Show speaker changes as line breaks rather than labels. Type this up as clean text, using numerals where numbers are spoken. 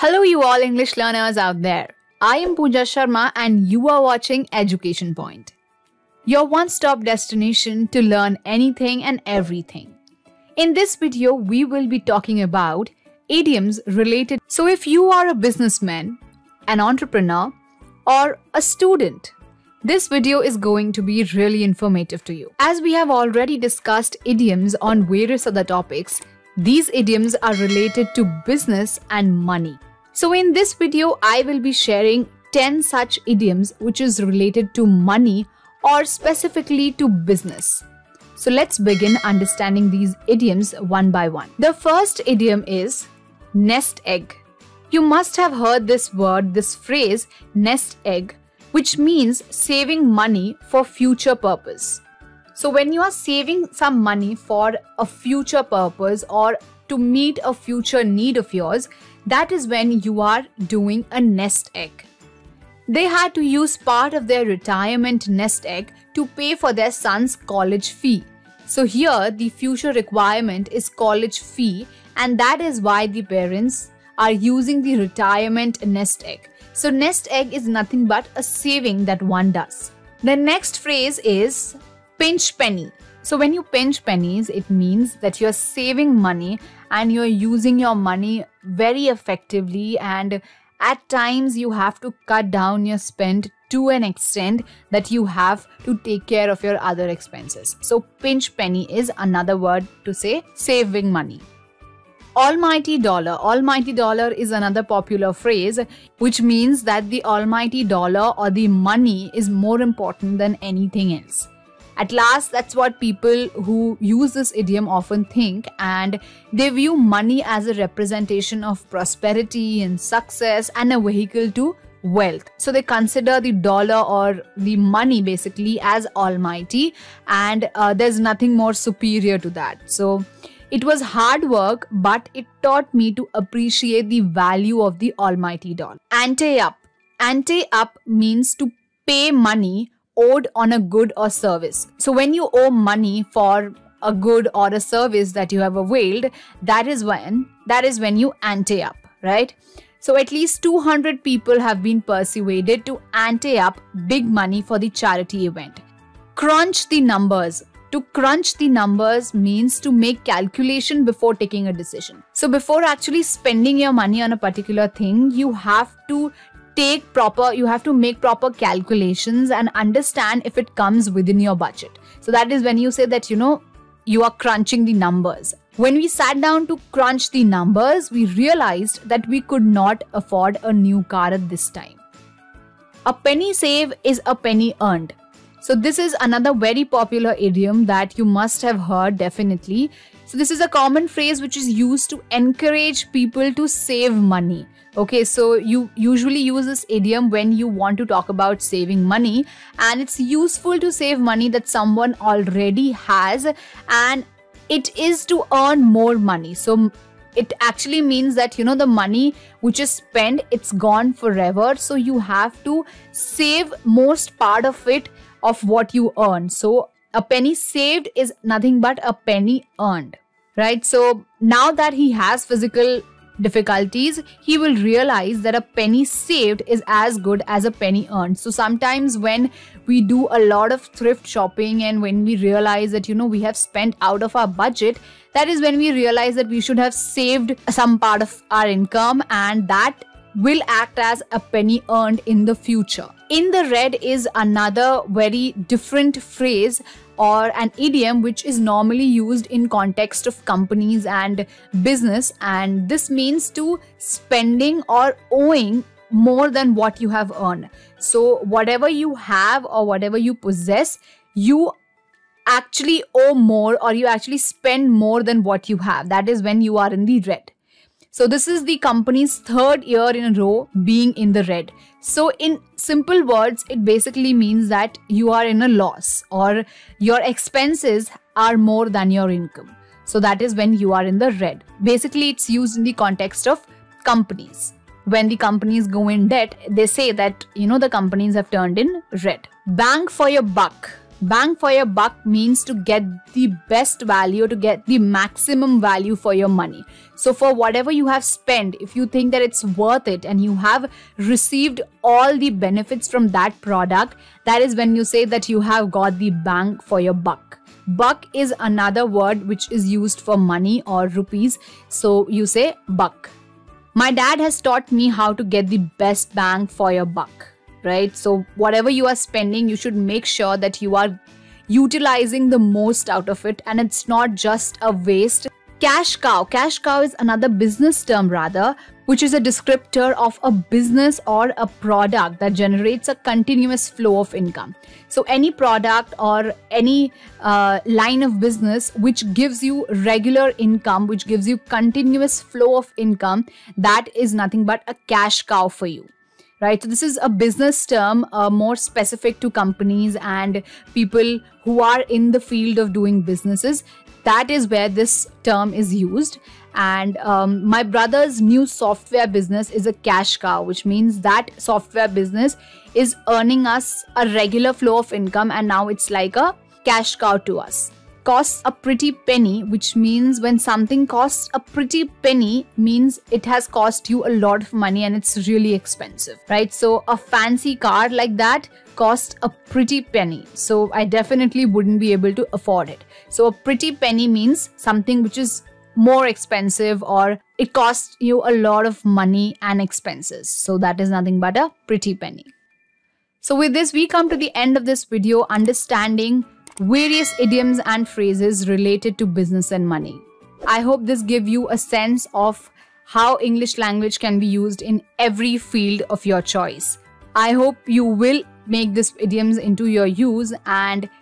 Hello, you all English learners out there. I am Pooja Sharma and you are watching Education Point, your one-stop destination to learn anything and everything. In this video, we will be talking about idioms related. So if you are a businessman, an entrepreneur, or a student, this video is going to be really informative to you. As we have already discussed idioms on various other topics, these idioms are related to business and money. So in this video, I will be sharing 10 such idioms which is related to money or specifically to business. So let's begin understanding these idioms one by one. The first idiom is nest egg. You must have heard this word, this phrase, nest egg, which means saving money for future purpose. So when you are saving some money for a future purpose or to meet a future need of yours, that is when you are doing a nest egg. They had to use part of their retirement nest egg to pay for their son's college fee. So here the future requirement is college fee, and that is why the parents are using the retirement nest egg. So nest egg is nothing but a saving that one does. The next phrase is pinch penny. So when you pinch pennies, it means that you're saving money and you're using your money very effectively, and at times you have to cut down your spend to an extent that you have to take care of your other expenses. So pinch penny is another word to say saving money. Almighty dollar. Almighty dollar is another popular phrase which means that the almighty dollar or the money is more important than anything else. At last, that's what people who use this idiom often think, and they view money as a representation of prosperity and success and a vehicle to wealth. So they consider the dollar or the money basically as almighty, and there's nothing more superior to that. So it was hard work, but it taught me to appreciate the value of the almighty dollar. Ante up. Ante up means to pay money owed on a good or service. So when you owe money for a good or a service that you have availed, that is when you ante up, right? So at least 200 people have been persuaded to ante up big money for the charity event. Crunch the numbers. To crunch the numbers means to make calculation before taking a decision. So before actually spending your money on a particular thing, you have to make proper calculations and understand if it comes within your budget. So that is when you say that, you are crunching the numbers. When we sat down to crunch the numbers, we realized that we could not afford a new car at this time. A penny saved is a penny earned. So this is another very popular idiom that you must have heard definitely. So this is a common phrase which is used to encourage people to save money. Okay, so you usually use this idiom when you want to talk about saving money, and it's useful to save money that someone already has, and it is to earn more money. So it actually means that, the money which is spent, it's gone forever. So you have to save most part of it of what you earn. So a penny saved is nothing but a penny earned, right? So now that he has physical difficulties, he will realize that a penny saved is as good as a penny earned. So sometimes when we do a lot of thrift shopping and when we realize that, we have spent out of our budget, that is when we realize that we should have saved some part of our income, and that will act as a penny earned in the future. In the red is another very different phrase or an idiom which is normally used in context of companies and business, and this means to spending or owing more than what you have earned. So whatever you have or whatever you possess, you actually owe more or you actually spend more than what you have. That is when you are in the red. So this is the company's third year in a row being in the red. So in simple words, it basically means that you are in a loss or your expenses are more than your income. So that is when you are in the red. Basically, it's used in the context of companies. When the companies go in debt, they say that, the companies have turned in red. Bang for your buck. Bang for your buck means to get the best value, to get the maximum value for your money. So for whatever you have spent, if you think that it's worth it and you have received all the benefits from that product, that is when you say that you have got the bang for your buck. Buck is another word which is used for money or rupees. So you say buck. My dad has taught me how to get the best bang for your buck, right? So whatever you are spending, you should make sure that you are utilizing the most out of it and it's not just a waste. Cash cow. Cash cow is another business term rather, which is a descriptor of a business or a product that generates a continuous flow of income. So any product or any line of business which gives you regular income, which gives you continuous flow of income, that is nothing but a cash cow for you. Right, so this is a business term more specific to companies and people who are in the field of doing businesses. That is where this term is used. And my brother's new software business is a cash cow, which means that software business is earning us a regular flow of income and now it's like a cash cow to us. Costs a pretty penny, which means when something costs a pretty penny means it has cost you a lot of money and it's really expensive, right? So a fancy car like that costs a pretty penny. So I definitely wouldn't be able to afford it. So a pretty penny means something which is more expensive or it costs you a lot of money and expenses. So that is nothing but a pretty penny. So with this, we come to the end of this video understanding various idioms and phrases related to business and money. I hope this gives you a sense of how English language can be used in every field of your choice. I hope you will make these idioms into your use and